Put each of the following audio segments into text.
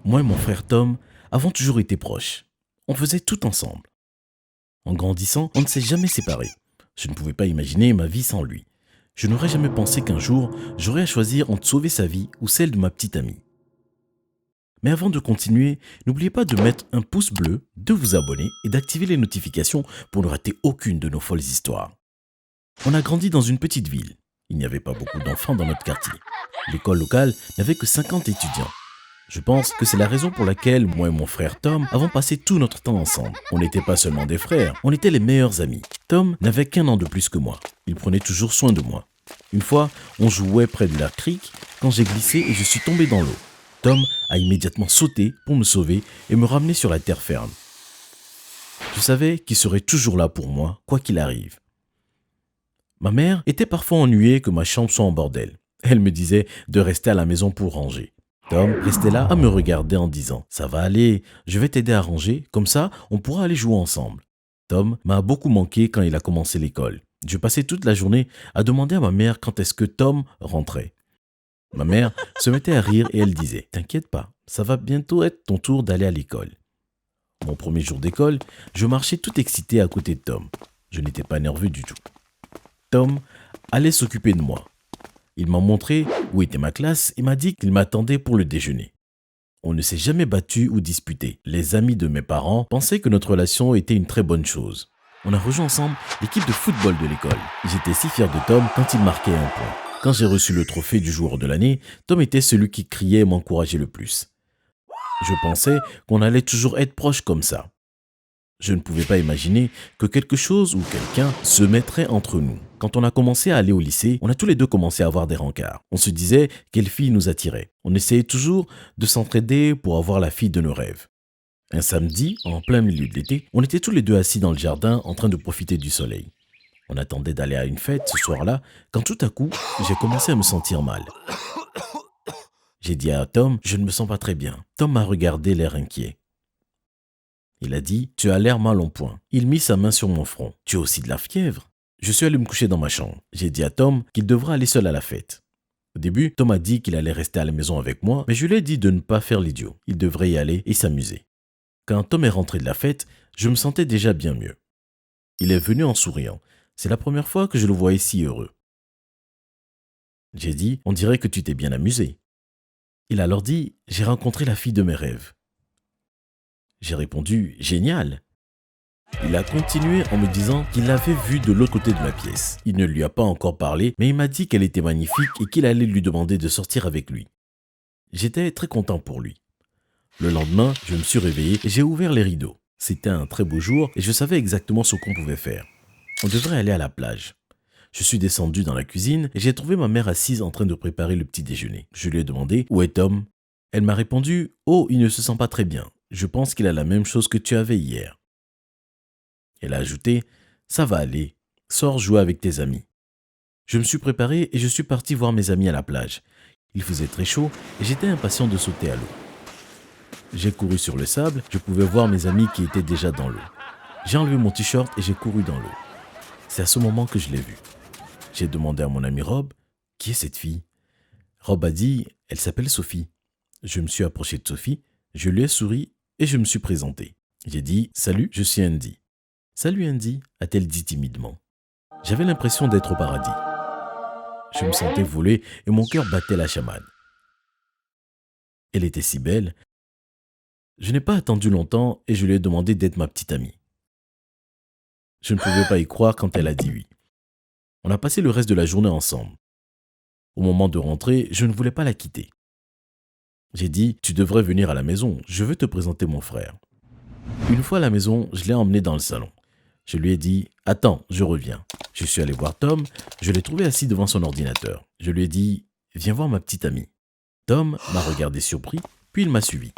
Moi et mon frère Tom avons toujours été proches. On faisait tout ensemble. En grandissant, on ne s'est jamais séparés. Je ne pouvais pas imaginer ma vie sans lui. Je n'aurais jamais pensé qu'un jour, j'aurais à choisir entre sauver sa vie ou celle de ma petite amie. Mais avant de continuer, n'oubliez pas de mettre un pouce bleu, de vous abonner et d'activer les notifications pour ne rater aucune de nos folles histoires. On a grandi dans une petite ville. Il n'y avait pas beaucoup d'enfants dans notre quartier. L'école locale n'avait que 50 étudiants. Je pense que c'est la raison pour laquelle moi et mon frère Tom avons passé tout notre temps ensemble. On n'était pas seulement des frères, on était les meilleurs amis. Tom n'avait qu'un an de plus que moi. Il prenait toujours soin de moi. Une fois, on jouait près de la crique quand j'ai glissé et je suis tombé dans l'eau. Tom a immédiatement sauté pour me sauver et me ramener sur la terre ferme. Je savais qu'il serait toujours là pour moi, quoi qu'il arrive. Ma mère était parfois ennuyée que ma chambre soit en bordel. Elle me disait de rester à la maison pour ranger. Tom restait là à me regarder en disant « Ça va aller, je vais t'aider à ranger, comme ça on pourra aller jouer ensemble ». Tom m'a beaucoup manqué quand il a commencé l'école. Je passais toute la journée à demander à ma mère quand est-ce que Tom rentrait. Ma mère se mettait à rire et elle disait « T'inquiète pas, ça va bientôt être ton tour d'aller à l'école ». Mon premier jour d'école, je marchais tout excité à côté de Tom. Je n'étais pas nerveux du tout. Tom allait s'occuper de moi. Il m'a montré où était ma classe et m'a dit qu'il m'attendait pour le déjeuner. On ne s'est jamais battu ou disputé. Les amis de mes parents pensaient que notre relation était une très bonne chose. On a rejoint ensemble l'équipe de football de l'école. J'étais si fier de Tom quand il marquait un point. Quand j'ai reçu le trophée du joueur de l'année, Tom était celui qui criait et m'encourageait le plus. Je pensais qu'on allait toujours être proches comme ça. Je ne pouvais pas imaginer que quelque chose ou quelqu'un se mettrait entre nous. Quand on a commencé à aller au lycée, on a tous les deux commencé à avoir des rencarts. On se disait quelle fille nous attirait. On essayait toujours de s'entraider pour avoir la fille de nos rêves. Un samedi, en plein milieu de l'été, on était tous les deux assis dans le jardin en train de profiter du soleil. On attendait d'aller à une fête ce soir-là, quand tout à coup, j'ai commencé à me sentir mal. J'ai dit à Tom, je ne me sens pas très bien. Tom m'a regardé l'air inquiet. Il a dit, tu as l'air mal en point. Il mit sa main sur mon front. Tu as aussi de la fièvre? Je suis allé me coucher dans ma chambre. J'ai dit à Tom qu'il devrait aller seul à la fête. Au début, Tom a dit qu'il allait rester à la maison avec moi, mais je lui ai dit de ne pas faire l'idiot. Il devrait y aller et s'amuser. Quand Tom est rentré de la fête, je me sentais déjà bien mieux. Il est venu en souriant. C'est la première fois que je le voyais si heureux. J'ai dit, on dirait que tu t'es bien amusé. Il a alors dit, j'ai rencontré la fille de mes rêves. J'ai répondu « Génial !» Il a continué en me disant qu'il l'avait vue de l'autre côté de la pièce. Il ne lui a pas encore parlé, mais il m'a dit qu'elle était magnifique et qu'il allait lui demander de sortir avec lui. J'étais très content pour lui. Le lendemain, je me suis réveillé et j'ai ouvert les rideaux. C'était un très beau jour et je savais exactement ce qu'on pouvait faire. On devrait aller à la plage. Je suis descendu dans la cuisine et j'ai trouvé ma mère assise en train de préparer le petit déjeuner. Je lui ai demandé « Où est Tom ?» Elle m'a répondu « Oh, il ne se sent pas très bien. Je pense qu'il a la même chose que tu avais hier. » Elle a ajouté « Ça va aller. Sors jouer avec tes amis. » Je me suis préparé et je suis parti voir mes amis à la plage. Il faisait très chaud et j'étais impatient de sauter à l'eau. J'ai couru sur le sable, je pouvais voir mes amis qui étaient déjà dans l'eau. J'ai enlevé mon t-shirt et j'ai couru dans l'eau. C'est à ce moment que je l'ai vu. J'ai demandé à mon ami Rob « Qui est cette fille ?» Rob a dit « Elle s'appelle Sophie. » Je me suis approché de Sophie, je lui ai souri et je me suis présenté. J'ai dit « Salut, je suis Andy. »« Salut Andy » a-t-elle dit timidement. J'avais l'impression d'être au paradis. Je me sentais voler et mon cœur battait la chamade. Elle était si belle. Je n'ai pas attendu longtemps et je lui ai demandé d'être ma petite amie. Je ne pouvais pas y croire quand elle a dit oui. On a passé le reste de la journée ensemble. Au moment de rentrer, je ne voulais pas la quitter. J'ai dit, tu devrais venir à la maison, je veux te présenter mon frère. Une fois à la maison, je l'ai emmené dans le salon. Je lui ai dit, attends, je reviens. Je suis allé voir Tom, je l'ai trouvé assis devant son ordinateur. Je lui ai dit, viens voir ma petite amie. Tom m'a regardé surpris, puis il m'a suivi.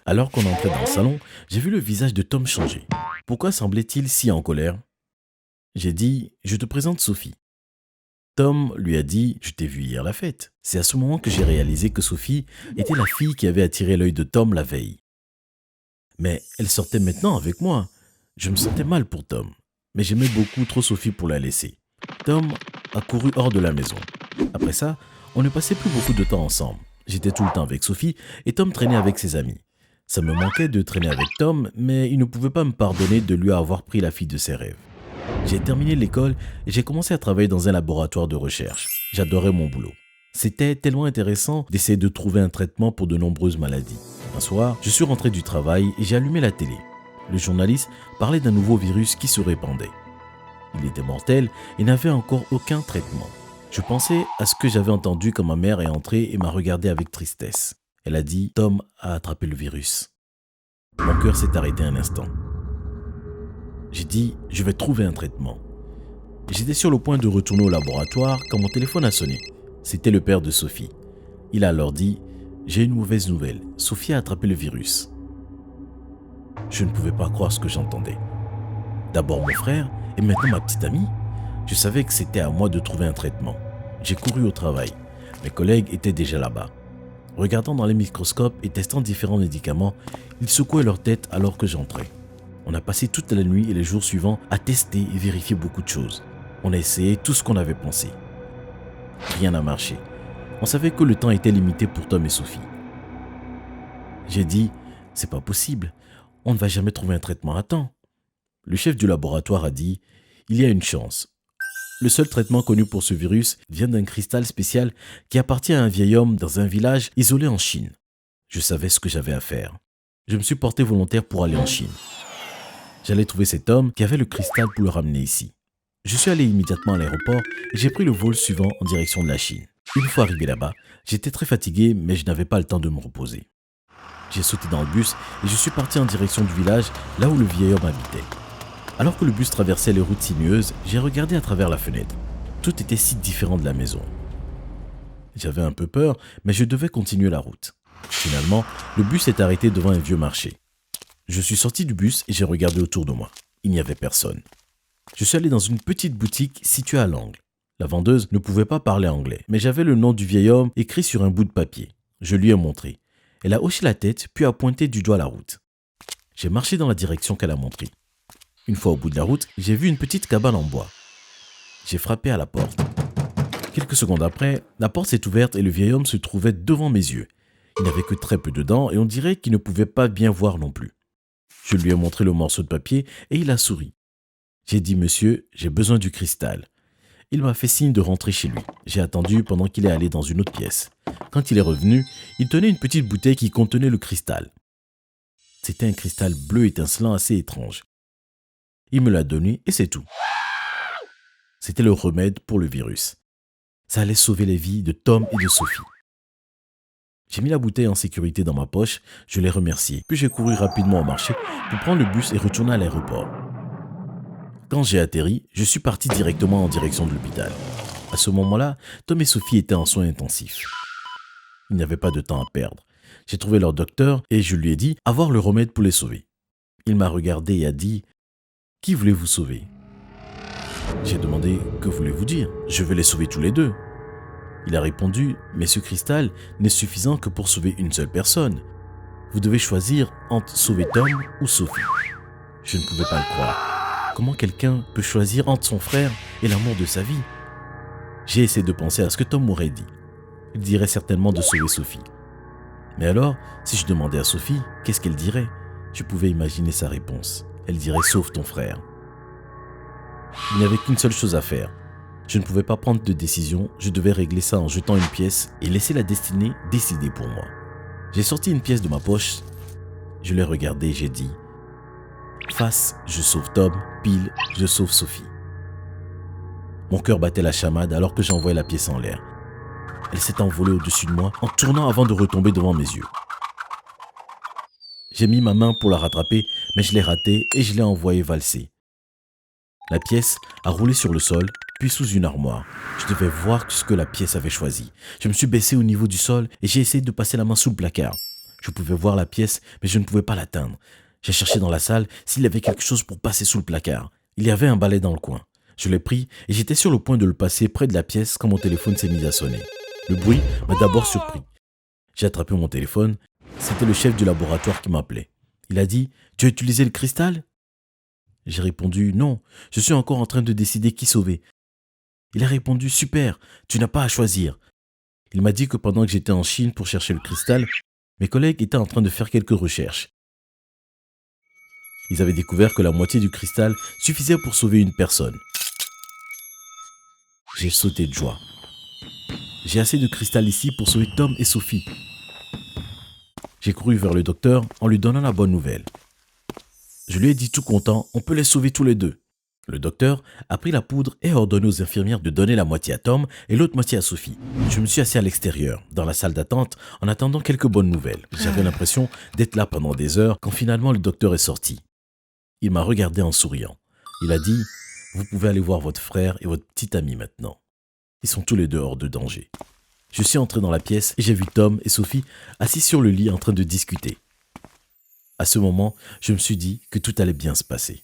Alors qu'on entrait dans le salon, j'ai vu le visage de Tom changer. Pourquoi semblait-il si en colère? J'ai dit, je te présente Sophie. Tom lui a dit « Je t'ai vu hier à la fête ». C'est à ce moment que j'ai réalisé que Sophie était la fille qui avait attiré l'œil de Tom la veille. Mais elle sortait maintenant avec moi. Je me sentais mal pour Tom, mais j'aimais beaucoup trop Sophie pour la laisser. Tom a couru hors de la maison. Après ça, on ne passait plus beaucoup de temps ensemble. J'étais tout le temps avec Sophie et Tom traînait avec ses amis. Ça me manquait de traîner avec Tom, mais il ne pouvait pas me pardonner de lui avoir pris la fille de ses rêves. J'ai terminé l'école et j'ai commencé à travailler dans un laboratoire de recherche. J'adorais mon boulot. C'était tellement intéressant d'essayer de trouver un traitement pour de nombreuses maladies. Un soir, je suis rentré du travail et j'ai allumé la télé. Le journaliste parlait d'un nouveau virus qui se répandait. Il était mortel et n'avait encore aucun traitement. Je pensais à ce que j'avais entendu quand ma mère est entrée et m'a regardé avec tristesse. Elle a dit « Tom a attrapé le virus ». Mon cœur s'est arrêté un instant. J'ai dit « Je vais trouver un traitement ». J'étais sur le point de retourner au laboratoire quand mon téléphone a sonné. C'était le père de Sophie. Il a alors dit « J'ai une mauvaise nouvelle. Sophie a attrapé le virus ». Je ne pouvais pas croire ce que j'entendais. D'abord mon frère et maintenant ma petite amie. Je savais que c'était à moi de trouver un traitement. J'ai couru au travail. Mes collègues étaient déjà là-bas. Regardant dans les microscopes et testant différents médicaments, ils secouaient leur tête alors que j'entrais. On a passé toute la nuit et les jours suivants à tester et vérifier beaucoup de choses. On a essayé tout ce qu'on avait pensé. Rien n'a marché. On savait que le temps était limité pour Tom et Sophie. J'ai dit, c'est pas possible. On ne va jamais trouver un traitement à temps. Le chef du laboratoire a dit, il y a une chance. Le seul traitement connu pour ce virus vient d'un cristal spécial qui appartient à un vieil homme dans un village isolé en Chine. Je savais ce que j'avais à faire. Je me suis porté volontaire pour aller en Chine. J'allais trouver cet homme qui avait le cristal pour le ramener ici. Je suis allé immédiatement à l'aéroport et j'ai pris le vol suivant en direction de la Chine. Une fois arrivé là-bas, j'étais très fatigué mais je n'avais pas le temps de me reposer. J'ai sauté dans le bus et je suis parti en direction du village là où le vieil homme habitait. Alors que le bus traversait les routes sinueuses, j'ai regardé à travers la fenêtre. Tout était si différent de la maison. J'avais un peu peur, mais je devais continuer la route. Finalement, le bus s'est arrêté devant un vieux marché. Je suis sorti du bus et j'ai regardé autour de moi. Il n'y avait personne. Je suis allé dans une petite boutique située à l'angle. La vendeuse ne pouvait pas parler anglais, mais j'avais le nom du vieil homme écrit sur un bout de papier. Je lui ai montré. Elle a hoché la tête puis a pointé du doigt la route. J'ai marché dans la direction qu'elle a montrée. Une fois au bout de la route, j'ai vu une petite cabane en bois. J'ai frappé à la porte. Quelques secondes après, la porte s'est ouverte et le vieil homme se trouvait devant mes yeux. Il n'avait que très peu de dents et on dirait qu'il ne pouvait pas bien voir non plus. Je lui ai montré le morceau de papier et il a souri. J'ai dit « Monsieur, j'ai besoin du cristal ». Il m'a fait signe de rentrer chez lui. J'ai attendu pendant qu'il est allé dans une autre pièce. Quand il est revenu, il tenait une petite bouteille qui contenait le cristal. C'était un cristal bleu étincelant assez étrange. Il me l'a donné et c'est tout. C'était le remède pour le virus. Ça allait sauver les vies de Tom et de Sophie. J'ai mis la bouteille en sécurité dans ma poche, je l'ai remercié, puis j'ai couru rapidement au marché pour prendre le bus et retourner à l'aéroport. Quand j'ai atterri, je suis parti directement en direction de l'hôpital. À ce moment-là, Tom et Sophie étaient en soins intensifs. Il n'y avait pas de temps à perdre. J'ai trouvé leur docteur et je lui ai dit avoir le remède pour les sauver. Il m'a regardé et a dit « Qui voulez-vous sauver ?» J'ai demandé « Que voulez-vous dire? Je veux les sauver tous les deux. » Il a répondu « Mais ce cristal n'est suffisant que pour sauver une seule personne. Vous devez choisir entre sauver Tom ou Sophie. » Je ne pouvais pas le croire. Comment quelqu'un peut choisir entre son frère et l'amour de sa vie? J'ai essayé de penser à ce que Tom m'aurait dit. Il dirait certainement de sauver Sophie. Mais alors, si je demandais à Sophie, qu'est-ce qu'elle dirait? Je pouvais imaginer sa réponse. Elle dirait « Sauve ton frère ». Il n'y avait qu'une seule chose à faire. Je ne pouvais pas prendre de décision, je devais régler ça en jetant une pièce et laisser la destinée décider pour moi. J'ai sorti une pièce de ma poche, je l'ai regardée et j'ai dit « Face, je sauve Tom, pile, je sauve Sophie ». Mon cœur battait la chamade alors que j'envoyais la pièce en l'air. Elle s'est envolée au-dessus de moi en tournant avant de retomber devant mes yeux. J'ai mis ma main pour la rattraper, mais je l'ai ratée et je l'ai envoyée valser. La pièce a roulé sur le sol, puis sous une armoire. Je devais voir ce que la pièce avait choisi. Je me suis baissé au niveau du sol et j'ai essayé de passer la main sous le placard. Je pouvais voir la pièce, mais je ne pouvais pas l'atteindre. J'ai cherché dans la salle s'il y avait quelque chose pour passer sous le placard. Il y avait un balai dans le coin. Je l'ai pris et j'étais sur le point de le passer près de la pièce quand mon téléphone s'est mis à sonner. Le bruit m'a d'abord surpris. J'ai attrapé mon téléphone. C'était le chef du laboratoire qui m'appelait. Il a dit « Tu as utilisé le cristal ?» J'ai répondu « Non, je suis encore en train de décider qui sauver. » Il a répondu « Super, tu n'as pas à choisir. » Il m'a dit que pendant que j'étais en Chine pour chercher le cristal, Mes collègues étaient en train de faire quelques recherches. Ils avaient découvert que la moitié du cristal suffisait pour sauver une personne. J'ai sauté de joie. J'ai assez de cristal ici pour sauver Tom et Sophie. J'ai couru vers le docteur en lui donnant la bonne nouvelle. Je lui ai dit tout content, on peut les sauver tous les deux. Le docteur a pris la poudre et a ordonné aux infirmières de donner la moitié à Tom et l'autre moitié à Sophie. Je me suis assis à l'extérieur, dans la salle d'attente, en attendant quelques bonnes nouvelles. J'avais l'impression d'être là pendant des heures quand finalement le docteur est sorti. Il m'a regardé en souriant. Il a dit « Vous pouvez aller voir votre frère et votre petite amie maintenant. Ils sont tous les deux hors de danger. » Je suis entré dans la pièce et j'ai vu Tom et Sophie assis sur le lit en train de discuter. À ce moment, je me suis dit que tout allait bien se passer.